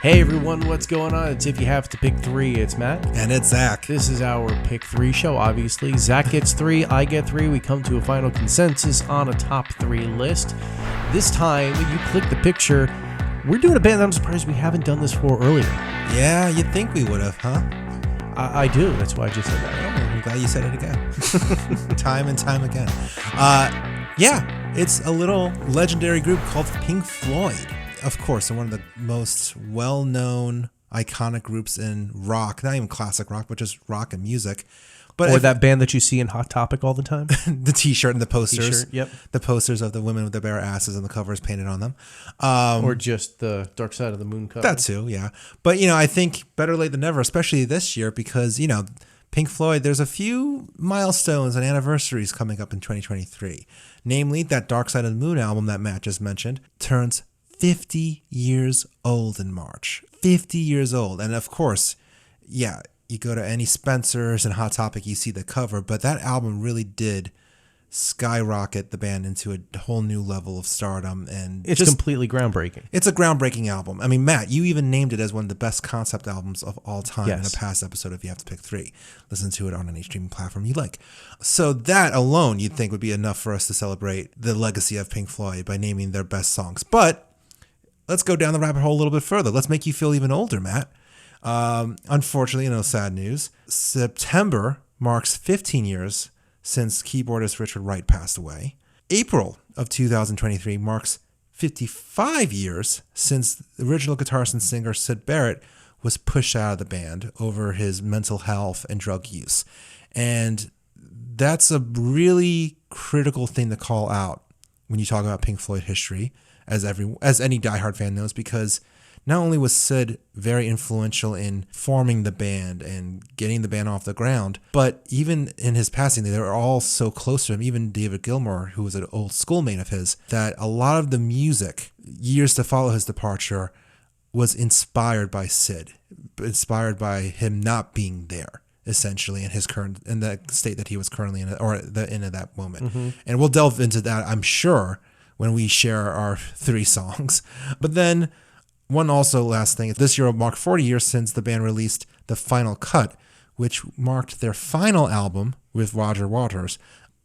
Hey everyone, what's going on? It's If You Have to Pick Three. It's Matt. And it's Zach. This is our Pick Three show, obviously. Zach gets three, I get three. We come to a final consensus on a top three list. This time, you click the picture. We're doing a band that I'm surprised we haven't done this for earlier. Yeah, you'd think we would have, huh? I do. That's why I just said that. Oh, I'm glad you said it again. Time and time again. Yeah, it's a little legendary group called Pink Floyd. Of course, they're one of the most well-known, iconic groups in rock. Not even classic rock, but just rock and music. But that band that you see in Hot Topic all the time? The T-shirt and the posters. T-shirt, yep. The posters of the women with their bare asses and the covers painted on them. Or just the Dark Side of the Moon cover. That too, yeah. But, I think better late than never, especially this year, because, Pink Floyd, there's a few milestones and anniversaries coming up in 2023. Namely, that Dark Side of the Moon album that Matt just mentioned turns 50 years old in March. 50 years old. And of course, yeah, you go to any Spencer's and Hot Topic, you see the cover, but that album really did skyrocket the band into a whole new level of stardom. And it's completely groundbreaking. It's a groundbreaking album. I mean, Matt, you even named it as one of the best concept albums of all time in a past episode If You Have to Pick Three. Listen to it on any streaming platform you like. So that alone, you'd think would be enough for us to celebrate the legacy of Pink Floyd by naming their best songs. But let's go down the rabbit hole a little bit further. Let's make you feel even older, Matt. Unfortunately, sad news. September marks 15 years since keyboardist Richard Wright passed away. April of 2023 marks 55 years since the original guitarist and singer Syd Barrett was pushed out of the band over his mental health and drug use. And that's a really critical thing to call out when you talk about Pink Floyd history, as any diehard fan knows, because not only was Syd very influential in forming the band and getting the band off the ground, but even in his passing, they were all so close to him, even David Gilmour, who was an old schoolmate of his, that a lot of the music, years to follow his departure, was inspired by Syd, inspired by him not being there, essentially, in the state that he was currently in, or in at that moment. Mm-hmm. And we'll delve into that, I'm sure, when we share our three songs. But then, one also last thing, this year will mark 40 years since the band released The Final Cut, which marked their final album with Roger Waters.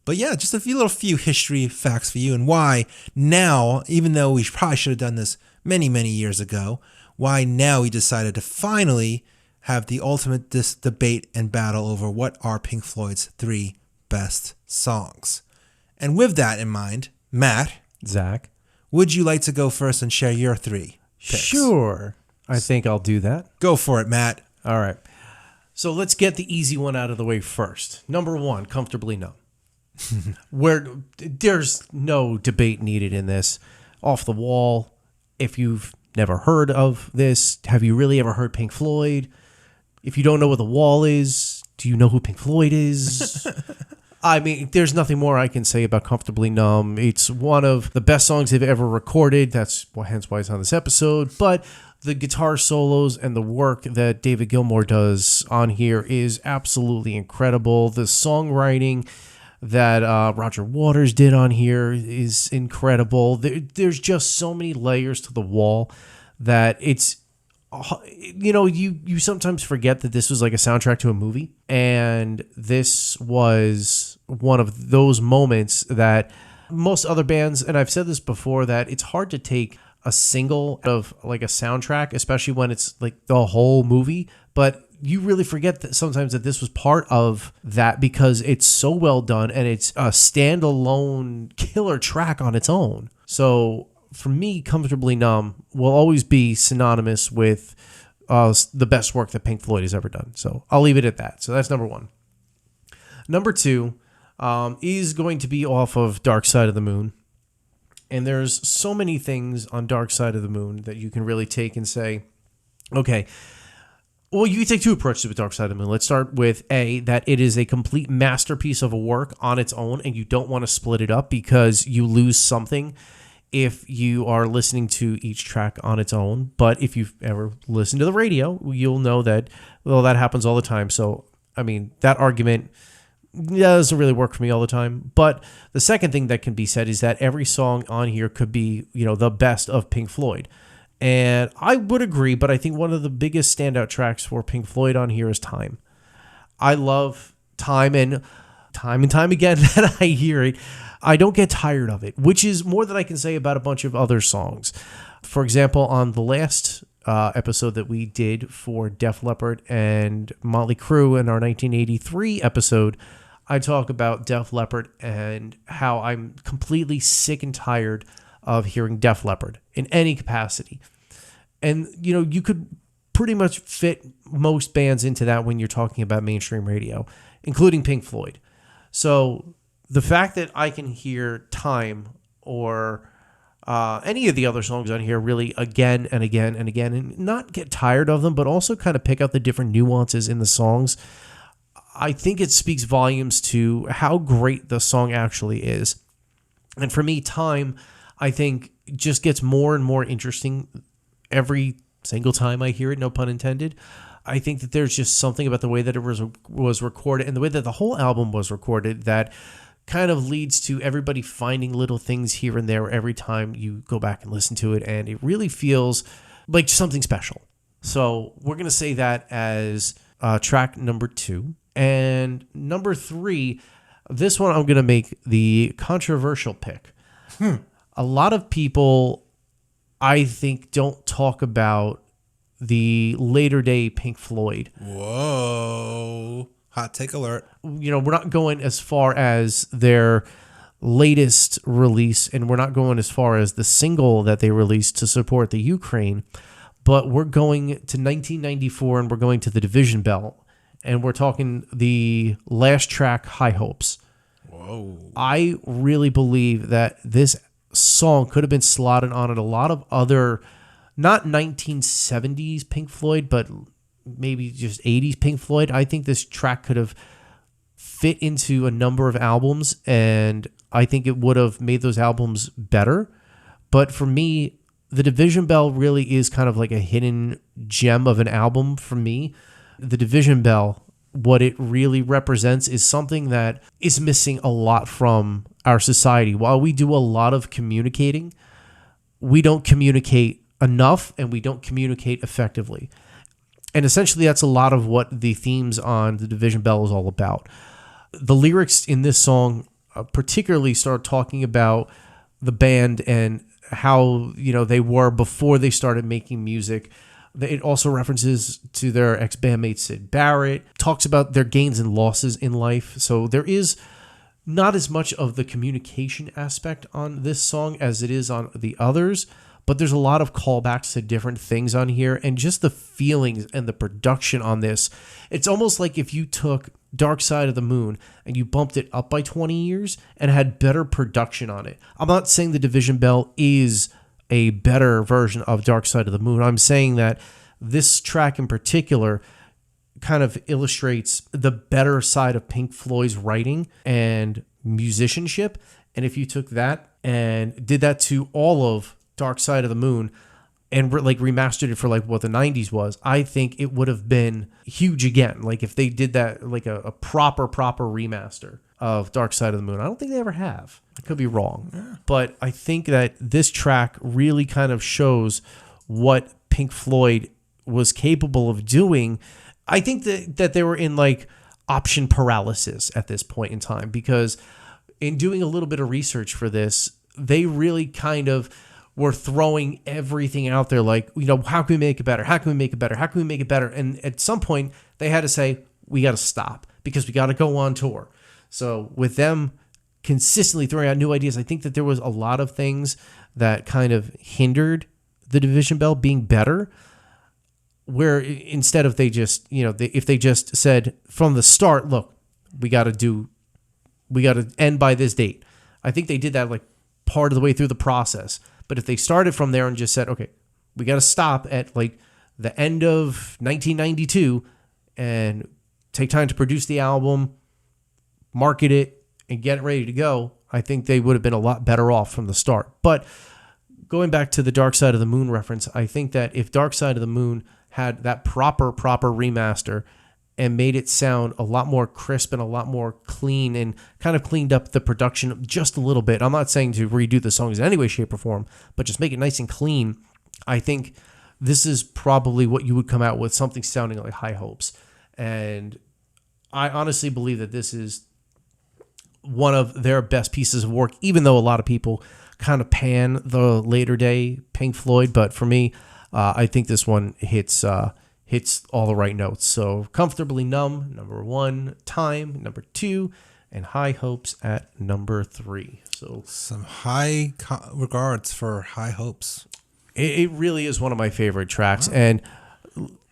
But yeah, just a few history facts for you, and why now, even though we probably should have done this many, many years ago, why now we decided to finally have the ultimate debate and battle over what are Pink Floyd's three best songs. And with that in mind, Matt, Zach, would you like to go first and share your three picks? Sure. I think I'll do that. Go for it, Matt. All right. So let's get the easy one out of the way first. Number one, Comfortably Numb. Where there's no debate needed in this. Off the wall. If you've never heard of this, have you really ever heard Pink Floyd? If you don't know what The Wall is, do you know who Pink Floyd is? I mean, there's nothing more I can say about Comfortably Numb. It's one of the best songs they've ever recorded. That's hence why it's on this episode. But the guitar solos and the work that David Gilmour does on here is absolutely incredible. The songwriting that Roger Waters did on here is incredible. There's just so many layers to The Wall that it's... you sometimes forget that this was like a soundtrack to a movie, and this was one of those moments that most other bands, and I've said this before, that it's hard to take a single of like a soundtrack, especially when it's like the whole movie, but you really forget that sometimes that this was part of that because it's so well done and it's a standalone killer track on its own. So for me, Comfortably Numb will always be synonymous with the best work that Pink Floyd has ever done. So I'll leave it at that. So that's number one. Number two is going to be off of Dark Side of the Moon. And there's so many things on Dark Side of the Moon that you can really take and say, okay, well, you can take two approaches with Dark Side of the Moon. Let's start with that it is a complete masterpiece of a work on its own, and you don't want to split it up because you lose something if you are listening to each track on its own. But if you've ever listened to the radio, you'll know that, well, that happens all the time. So, I mean, that argument doesn't really work for me all the time. But the second thing that can be said is that every song on here could be, the best of Pink Floyd. And I would agree, but I think one of the biggest standout tracks for Pink Floyd on here is Time. I love Time, and time again that I hear it, I don't get tired of it, which is more than I can say about a bunch of other songs. For example, on the last episode that we did for Def Leppard and Motley Crue in our 1983 episode, I talk about Def Leppard and how I'm completely sick and tired of hearing Def Leppard in any capacity. And, you know, you could pretty much fit most bands into that when you're talking about mainstream radio, including Pink Floyd. So the fact that I can hear Time or any of the other songs on here really again and again and again and not get tired of them, but also kind of pick out the different nuances in the songs, I think it speaks volumes to how great the song actually is. And for me, Time, I think, just gets more and more interesting every single time I hear it, no pun intended. I think that there's just something about the way that it was recorded and the way that the whole album was recorded that kind of leads to everybody finding little things here and there every time you go back and listen to it, and it really feels like something special. So we're going to say that as track number 2. And number 3, this one I'm going to make the controversial pick. A lot of people, I think, don't talk about the later day Pink Floyd. Whoa. Hot take alert. You know, we're not going as far as their latest release, and we're not going as far as the single that they released to support the Ukraine, but we're going to 1994 and we're going to the Division Bell, and we're talking the last track, High Hopes. Whoa. I really believe that this song could have been slotted on a lot of other, not 1970s Pink Floyd, but maybe just 80s Pink Floyd. I think this track could have fit into a number of albums, and I think it would have made those albums better. But for me, the Division Bell really is kind of like a hidden gem of an album for me. The Division Bell, what it really represents is something that is missing a lot from our society. While we do a lot of communicating, we don't communicate enough and we don't communicate effectively. And essentially that's a lot of what the themes on the Division Bell is all about. The lyrics in this song particularly start talking about the band and how, you know, they were before they started making music. It also references to their ex-bandmate Sid Barrett, talks about their gains and losses in life. So there is not as much of the communication aspect on this song as it is on the others, but there's a lot of callbacks to different things on here, and just the feelings and the production on this. It's almost like if you took Dark Side of the Moon and you bumped it up by 20 years and had better production on it. I'm not saying the Division Bell is a better version of Dark Side of the Moon. I'm saying that this track in particular kind of illustrates the better side of Pink Floyd's writing and musicianship. And if you took that and did that to all of Dark Side of the Moon and remastered it for like what the 90s was, I think it would have been huge again. Like if they did that, like a proper remaster of Dark Side of the Moon. I don't think they ever have. I could be wrong. Yeah. But I think that this track really kind of shows what Pink Floyd was capable of doing. I think that they were in like option paralysis at this point in time, because in doing a little bit of research for this, they really kind of were throwing everything out there like, you know, how can we make it better? How can we make it better? How can we make it better? And at some point they had to say, we got to stop because we got to go on tour. So with them consistently throwing out new ideas, I think that there was a lot of things that kind of hindered the Division Bell being better, where instead of they just, you know, if they just said from the start, look, we got to end by this date. I think they did that like part of the way through the process. But if they started from there and just said, okay, we got to stop at like the end of 1992 and take time to produce the album, market it, and get it ready to go, I think they would have been a lot better off from the start. But going back to the Dark Side of the Moon reference, I think that if Dark Side of the Moon had that proper remaster and made it sound a lot more crisp and a lot more clean and kind of cleaned up the production just a little bit. I'm not saying to redo the songs in any way, shape, or form, but just make it nice and clean. I think this is probably what you would come out with, something sounding like High Hopes. And I honestly believe that this is one of their best pieces of work, even though a lot of people kind of pan the later day Pink Floyd. But for me, I think this one hits all the right notes. So comfortably Numb, number 1, Time, number 2, and High Hopes at number 3. So some high regards for High Hopes. It really is one of my favorite tracks. Wow. And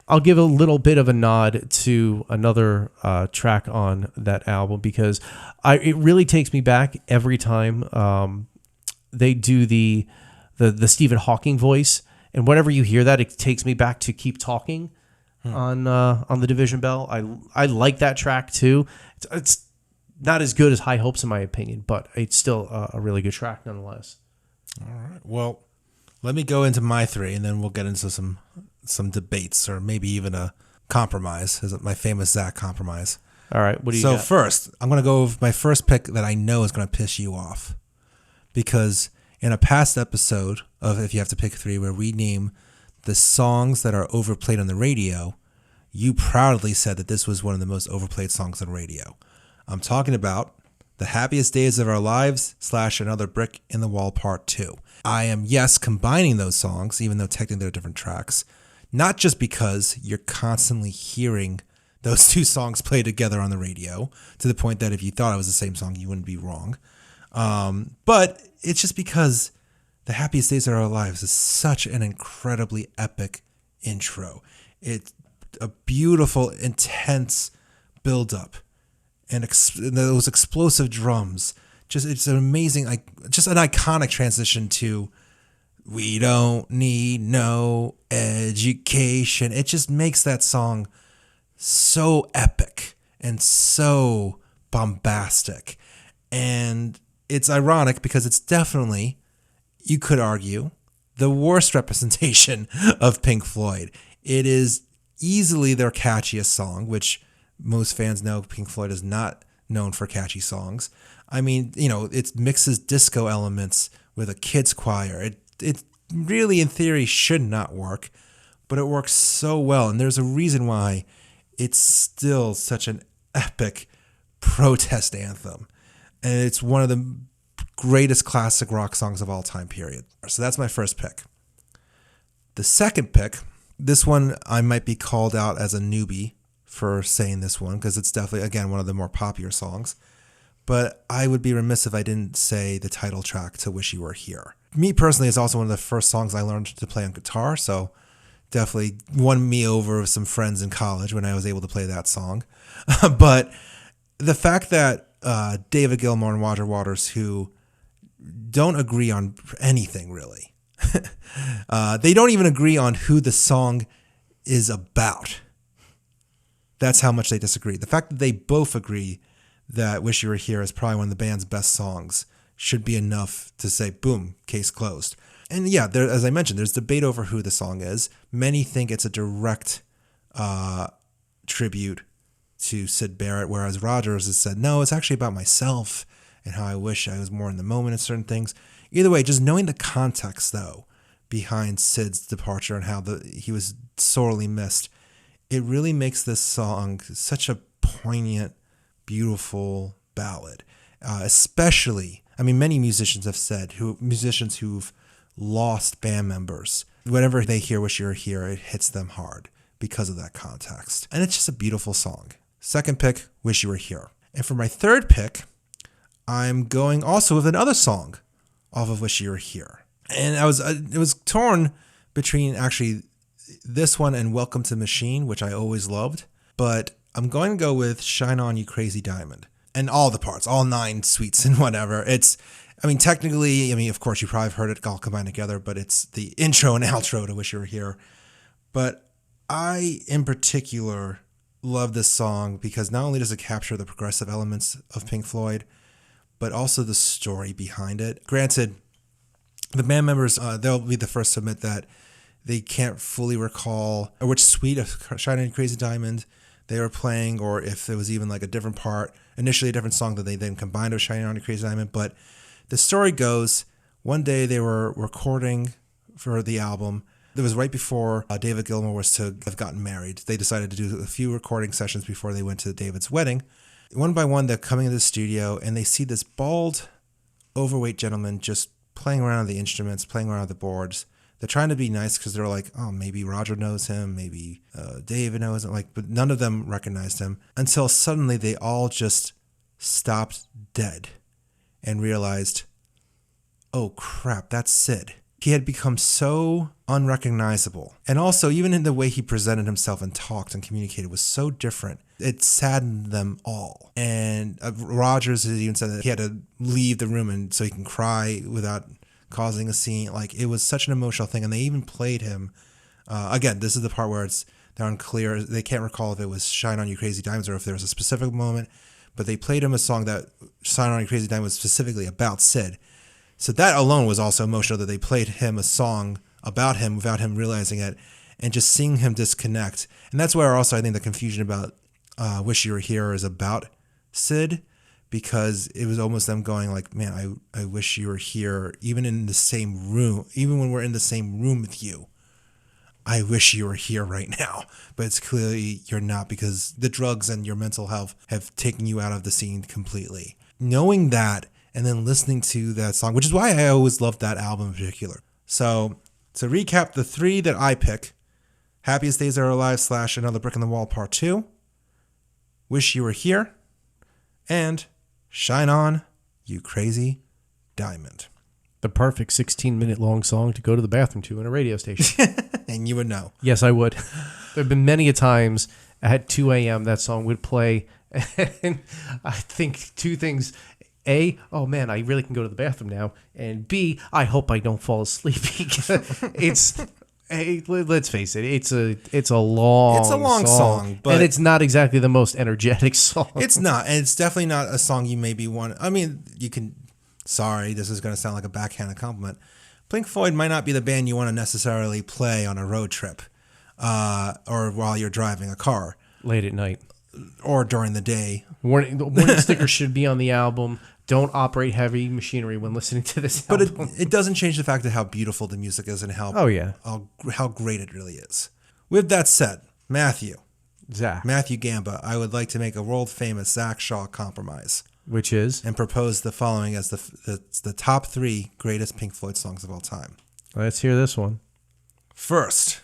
I'll give a little bit of a nod to another track on that album, because it really takes me back every time they do the Stephen Hawking voice. And whenever you hear that, it takes me back to Keep Talking on the Division Bell. I like that track too. It's not as good as High Hopes in my opinion, but it's still a really good track nonetheless. All right. Well, let me go into my 3, and then we'll get into some debates, or maybe even a compromise, my famous Zach compromise. All right. What do you got? So first, I'm going to go with my first pick that I know is going to piss you off, because in a past episode of If You Have to Pick 3, where we name the songs that are overplayed on the radio, you proudly said that this was one of the most overplayed songs on radio. I'm talking about The Happiest Days of Our Lives / Another Brick in the Wall Part 2. I am, yes, combining those songs, even though technically they're different tracks, not just because you're constantly hearing those 2 songs played together on the radio, to the point that if you thought it was the same song, you wouldn't be wrong. But it's just because The Happiest Days of Our Lives is such an incredibly epic intro. It's a beautiful, intense build-up, and those explosive drums. It's an amazing, just an iconic transition to "We Don't Need No Education." It just makes that song so epic and so bombastic. And it's ironic because it's definitely, you could argue, the worst representation of Pink Floyd. It is easily their catchiest song, which most fans know Pink Floyd is not known for catchy songs. I mean, it mixes disco elements with a kids choir. It really, in theory, should not work, but it works so well. And there's a reason why it's still such an epic protest anthem. And it's one of the greatest classic rock songs of all time, period. So that's my first pick. The second pick, this one I might be called out as a newbie for saying this one, because it's definitely, again, one of the more popular songs. But I would be remiss if I didn't say the title track to Wish You Were Here. Me personally, it's also one of the first songs I learned to play on guitar, so definitely won me over with some friends in college when I was able to play that song. But the fact that David Gilmour and Roger Waters, who don't agree on anything really, they don't even agree on who the song is about. That's how much they disagree. The fact that they both agree that Wish You Were Here is probably one of the band's best songs should be enough to say, boom, case closed. And yeah, as I mentioned, there's debate over who the song is. Many think it's a direct tribute to Syd Barrett, whereas Rogers has said, no, it's actually about myself and how I wish I was more in the moment of certain things. Either way, just knowing the context, though, behind Syd's departure and how he was sorely missed, it really makes this song such a poignant, beautiful ballad. Especially, many musicians have said, musicians who've lost band members, whenever they hear Wish You Were Here, it hits them hard because of that context. And it's just a beautiful song. Second pick, Wish You Were Here. And for my third pick, I'm going also with another song off of Wish You Were Here. And it was torn between actually this one and Welcome to the Machine, which I always loved. But I'm going to go with Shine On You Crazy Diamond. And all the parts, all 9 suites and whatever. Technically, of course, you probably have heard it all combined together, but it's the intro and outro to Wish You Were Here. But I, in particular, love this song because not only does it capture the progressive elements of Pink Floyd, but also the story behind it. Granted, the band members, they'll be the first to admit that they can't fully recall which suite of Shine On You Crazy Diamond they were playing, or if it was even like a different part, initially a different song that they then combined with Shine On You Crazy Diamond. But the story goes, one day they were recording for the album, It was right before David Gilmour was to have gotten married. They decided to do a few recording sessions before they went to David's wedding. One by one, they're coming into the studio and they see this bald, overweight gentleman just playing around with the instruments, playing around with the boards. They're trying to be nice because they're like, oh, maybe Roger knows him, maybe David knows him, but none of them recognized him until suddenly they all just stopped dead and realized, oh crap, that's Sid. He had become so unrecognizable. And also, even in the way he presented himself and talked and communicated was so different. It saddened them all. And Rogers has even said that he had to leave the room and so he can cry without causing a scene. Like, it was such an emotional thing. And they even played him. Again, this is the part where they're unclear. They can't recall if it was Shine On You Crazy Diamonds or if there was a specific moment. But they played him a song that Shine On You Crazy Diamonds was specifically about Sid. So that alone was also emotional, that they played him a song about him without him realizing it, and just seeing him disconnect. And that's where also I think the confusion about Wish You Were Here is about Sid, because it was almost them going like, man, I wish you were here, even in the same room, even when we're in the same room with you. I wish you were here right now. But it's clearly you're not, because the drugs and your mental health have taken you out of the scene completely. Knowing that, and then listening to that song, which is why I always loved that album in particular. So to recap the three that I pick: Happiest Days Are Alive / Another Brick in the Wall Part 2, Wish You Were Here, and Shine On, You Crazy Diamond. The perfect 16-minute long song to go to the bathroom to in a radio station. And you would know. Yes, I would. There have been many a times at 2 a.m. that song would play. And I think two things. A, oh man, I really can go to the bathroom now. And B, I hope I don't fall asleep. It's, hey, let's face it, it's a long song, but and it's not exactly the most energetic song. It's not, and it's definitely not a song you maybe want. I mean, you can. Sorry, this is going to sound like a backhanded compliment. Pink Floyd might not be the band you want to necessarily play on a road trip, or while you're driving a car, late at night, or during the day. The warning sticker should be on the album. Don't operate heavy machinery when listening to this album. But it doesn't change the fact of how beautiful the music is and how great it really is. With that said, Matthew Gamba, I would like to make a world famous Zach Shaw compromise, which is, and propose the following as the top 3 greatest Pink Floyd songs of all time. Let's hear this one. First,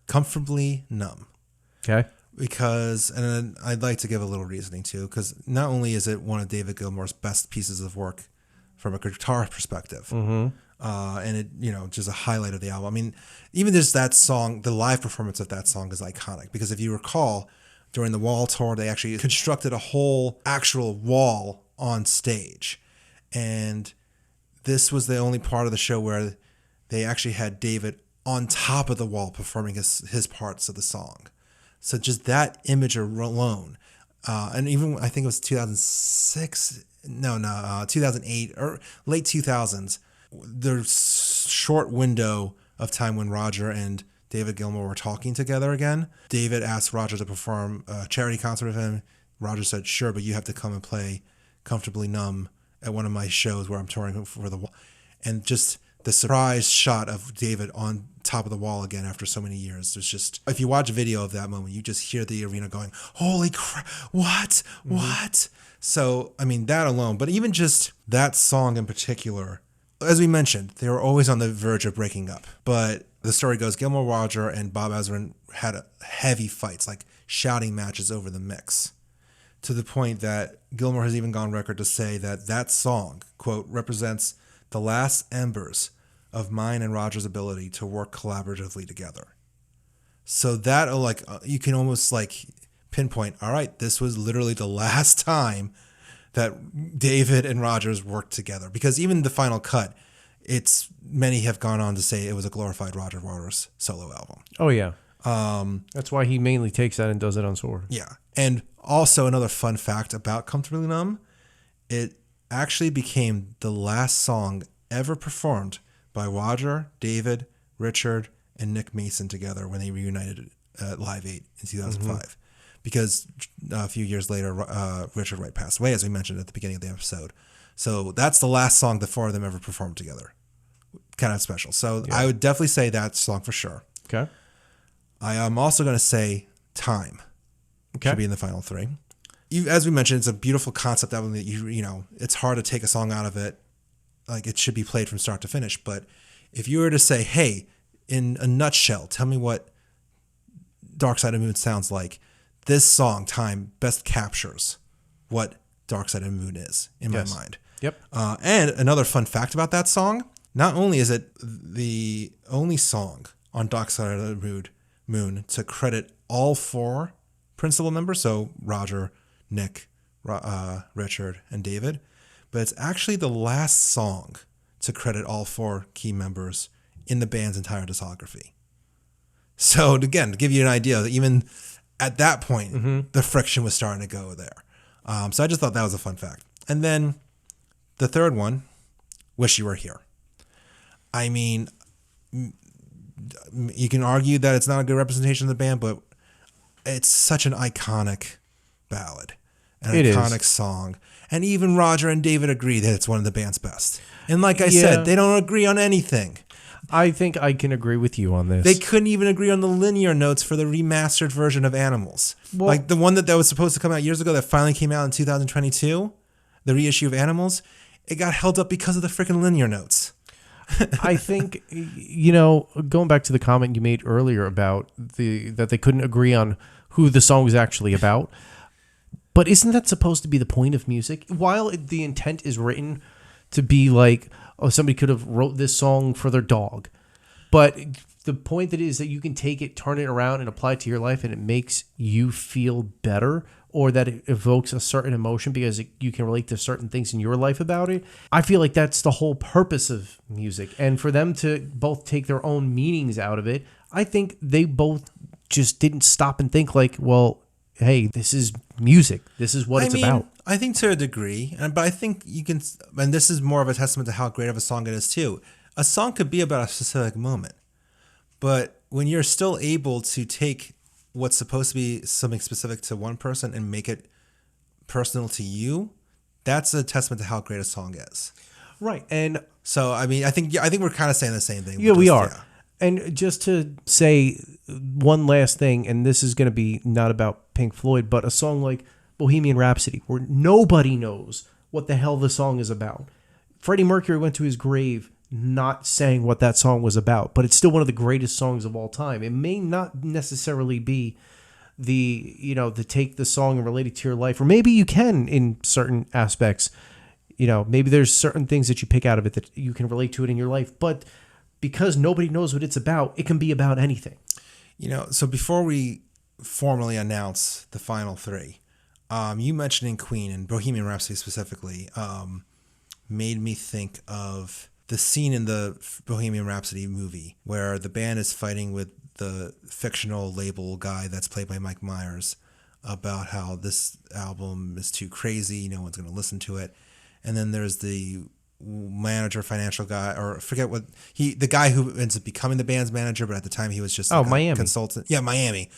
Comfortably Numb. Okay. Because, and I'd like to give a little reasoning too, because not only is it one of David Gilmour's best pieces of work from a guitar perspective, and it, just a highlight of the album. I mean, even just that song, the live performance of that song is iconic, because if you recall, during the Wall tour, they actually constructed a whole actual wall on stage, and this was the only part of the show where they actually had David on top of the wall performing his parts of the song. So just that image alone, and even I think it was 2008 or late 2000s, the short window of time when Roger and David Gilmour were talking together again. David asked Roger to perform a charity concert with him. Roger said, sure, but you have to come and play Comfortably Numb at one of my shows where I'm touring for the wall. And just the surprise shot of David on top of the wall again after so many years. There's just, if you watch a video of that moment, you just hear the arena going, holy crap, what? So, I mean, that alone, but even just that song in particular, as we mentioned, they were always on the verge of breaking up. But the story goes, Gilmour, Roger, and Bob Ezrin had heavy fights, like shouting matches over the mix, to the point that Gilmour has even gone on record to say that song, quote, represents the last embers of mine and Roger's ability to work collaboratively together. So that, you can almost pinpoint, all right, this was literally the last time that David and Rogers worked together. Because even the final cut, many have gone on to say it was a glorified Roger Waters solo album. Oh yeah. That's why he mainly takes that and does it on tour. Yeah. And also another fun fact about Comfortably Numb, it actually became the last song ever performed by Roger, David, Richard, and Nick Mason together when they reunited at Live 8 in 2005. Because a few years later, Richard Wright passed away, as we mentioned at the beginning of the episode. So that's the last song the four of them ever performed together. Kind of special. So yeah. I would definitely say that song for sure. Okay. I am also going to say Time should be in the final 3. As we mentioned, it's a beautiful concept album that it's hard to take a song out of it. Like, it should be played from start to finish. But if you were to say, hey, in a nutshell, tell me what Dark Side of the Moon sounds like, this song, Time, best captures what Dark Side of the Moon is in my mind. Yep. And another fun fact about that song, not only is it the only song on Dark Side of the Moon to credit all 4 principal members, so Roger, Nick, Richard, and David, but it's actually the last song to credit all 4 key members in the band's entire discography. So again, to give you an idea, that even at that point, the friction was starting to go there. So I just thought that was a fun fact. And then the third one, Wish You Were Here. I mean, you can argue that it's not a good representation of the band, but it's such an iconic ballad, an iconic song. And even Roger and David agree that it's one of the band's best. And like I said, they don't agree on anything. I think I can agree with you on this. They couldn't even agree on the linear notes for the remastered version of Animals. Well, like the one that was supposed to come out years ago that finally came out in 2022, the reissue of Animals, it got held up because of the freaking linear notes. I think, going back to the comment you made earlier about that they couldn't agree on who the song was actually about, but isn't that supposed to be the point of music? While the intent is written to be like, oh, somebody could have wrote this song for their dog, but the point that is that you can take it, turn it around, and apply it to your life, and it makes you feel better, or that it evokes a certain emotion because you can relate to certain things in your life about it. I feel like that's the whole purpose of music. And for them to both take their own meanings out of it, I think they both just didn't stop and think like, well, hey, this is music. This is what it's about. I think to a degree, but I think you can, and this is more of a testament to how great of a song it is too. A song could be about a specific moment, but when you're still able to take what's supposed to be something specific to one person and make it personal to you, that's a testament to how great a song is. Right. And so, I mean, I think we're kind of saying the same thing. Yeah, we are. Yeah. And just to say one last thing, and this is going to be not about Pink Floyd, but a song like Bohemian Rhapsody, where nobody knows what the hell the song is about. Freddie Mercury went to his grave not saying what that song was about, but it's still one of the greatest songs of all time. It may not necessarily be the take the song and relate it to your life, or maybe you can in certain aspects. Maybe there's certain things that you pick out of it that you can relate to it in your life, but because nobody knows what it's about, it can be about anything. So before we formally announce the final 3, you mentioning Queen and Bohemian Rhapsody specifically made me think of the scene in the Bohemian Rhapsody movie where the band is fighting with the fictional label guy that's played by Mike Myers about how this album is too crazy, no one's going to listen to it. And then there's the manager, financial guy, or I forget what the guy who ends up becoming the band's manager, but at the time he was just like Miami consultant. Yeah, Miami.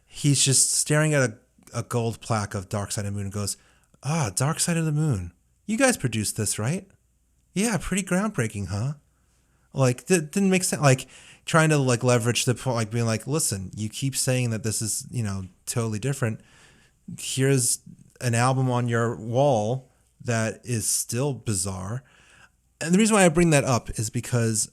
He's just staring at a gold plaque of Dark Side of the Moon and goes, Dark Side of the Moon. You guys produced this, right? Yeah, pretty groundbreaking, huh? Like, didn't make sense. Like, trying to like leverage the point, like being like, listen, you keep saying that this is, totally different. Here's an album on your wall that is still bizarre. And the reason why I bring that up is because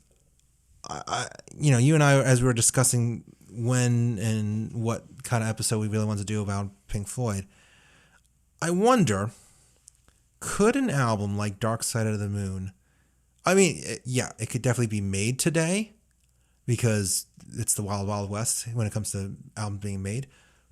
you and I, as we were discussing when and what kind of episode we really want to do about Pink Floyd, I wonder, could an album like Dark Side of the Moon, I mean, yeah, it could definitely be made today because it's the Wild Wild West when it comes to albums being made.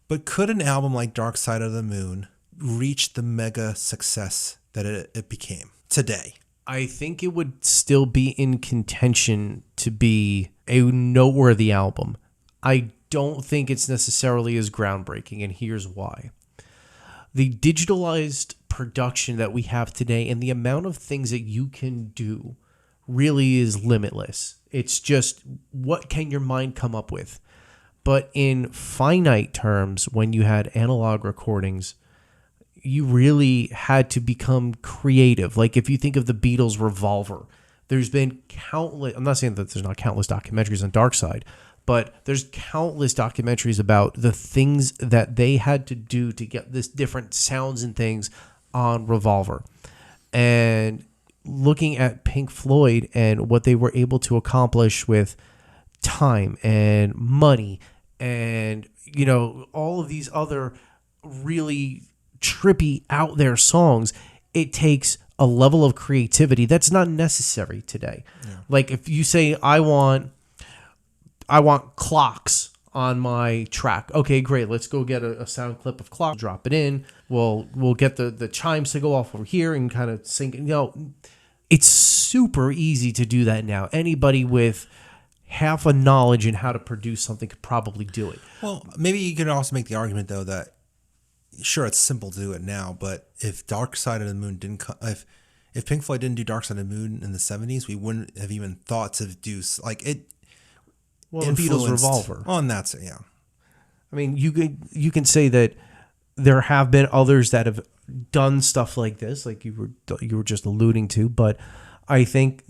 But could an album like Dark Side of the Moon reach the mega success that it became today? I think it would still be in contention to be a noteworthy album. I don't think it's necessarily as groundbreaking, and here's why. The digitalized production that we have today and the amount of things that you can do really is limitless. It's just, what can your mind come up with? But in finite terms, when you had analog recordings, you really had to become creative. Like if you think of the Beatles' Revolver, there's been countless, I'm not saying that there's not countless documentaries on Dark Side, but there's countless documentaries about the things that they had to do to get this different sounds and things on Revolver. And looking at Pink Floyd and what they were able to accomplish with time and money and, you know, all of these other really trippy out there songs, it takes a level of creativity that's not necessary today. Yeah. Like if you say, I want clocks on my track. Okay, great. Let's go get a sound clip of clock, drop it in. We'll get the chimes to go off over here and kind of sync. You know, it's super easy to do that now. Anybody with half a knowledge in how to produce something could probably do it. Well, maybe you could also make the argument though that sure, it's simple to do it now, but if Dark Side of the Moon didn't if Pink Floyd didn't do Dark Side of the Moon in the 70s, we wouldn't have even thought to do like it. Well, the Beatles Revolver. Oh, and that's it, yeah. I mean, you can say that there have been others that have done stuff like this, like you were just alluding to, but I think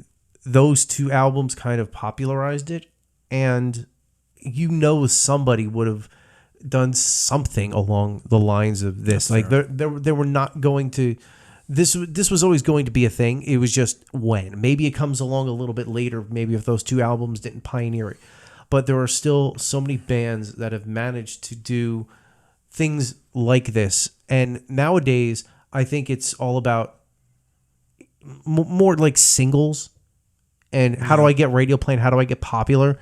those two albums kind of popularized it, and somebody would have done something along the lines of this. That's like they were not going to. This was always going to be a thing. It was just when. Maybe it comes along a little bit later. Maybe if those two albums didn't pioneer it. But there are still so many bands that have managed to do things like this. And nowadays, I think it's all about more like singles and how do I get radio playing? How do I get popular?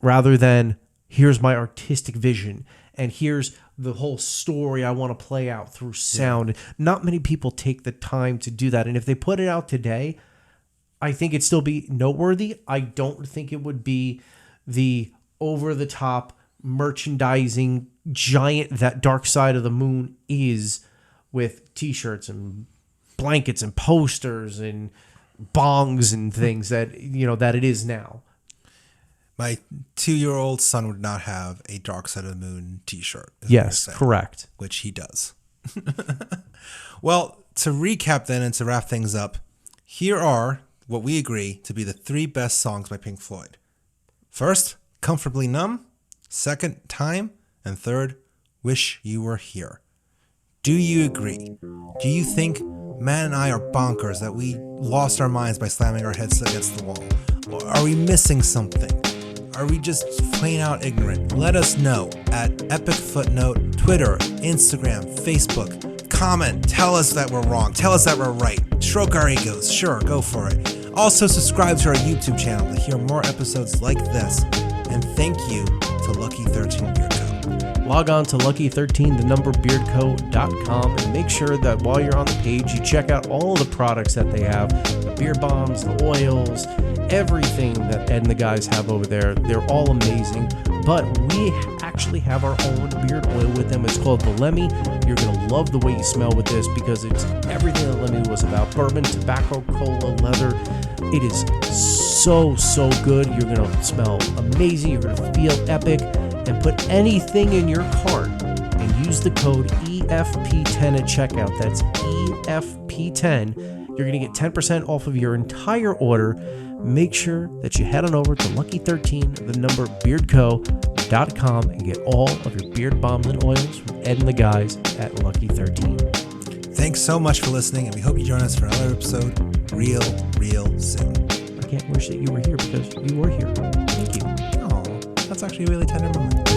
Rather than here's my artistic vision and here's the whole story I want to play out through sound. Yeah. Not many people take the time to do that. And if they put it out today, I think it'd still be noteworthy. I don't think it would be the over-the-top merchandising giant that Dark Side of the Moon is, with T-shirts and blankets and posters and bongs and things that it is now. My 2-year-old son would not have a Dark Side of the Moon T-shirt. Yes, correct. Which he does. Well, to recap then and to wrap things up, here are what we agree to be the 3 best songs by Pink Floyd. First, Comfortably Numb. Second, Time. And third, Wish You Were Here. Do you agree? Do you think Matt and I are bonkers that we lost our minds by slamming our heads against the wall? Or are we missing something? Are we just plain out ignorant? Let us know at Epic Footnote, Twitter, Instagram, Facebook. Comment, tell us that we're wrong, tell us that we're right. Stroke our egos, sure, go for it. Also subscribe to our YouTube channel to hear more episodes like this. And thank you to Lucky 13 Beard Co. Log on to lucky13beardco.com and make sure that while you're on the page, you check out all the products that they have, the beard bombs, the oils, everything that Ed and the guys have over there. They're all amazing, but we actually have our own beard oil with them. It's called the Lemmy. You're going to love the way you smell with this because it's everything that Lemmy was about. Bourbon, tobacco, cola, leather. It is so good. You're going to smell amazing. You're going to feel epic. And put anything in your cart and use the code EFP10 at checkout. That's EFP10. You're going to get 10% off of your entire order. Make sure that you head on over to lucky13beardco.com and get all of your beard bombs and oils from Ed and the guys at Lucky 13. Thanks so much for listening, and we hope you join us for another episode real soon. I can't wish that you were here because you were here. Thank you. Oh, that's actually a really tender moment.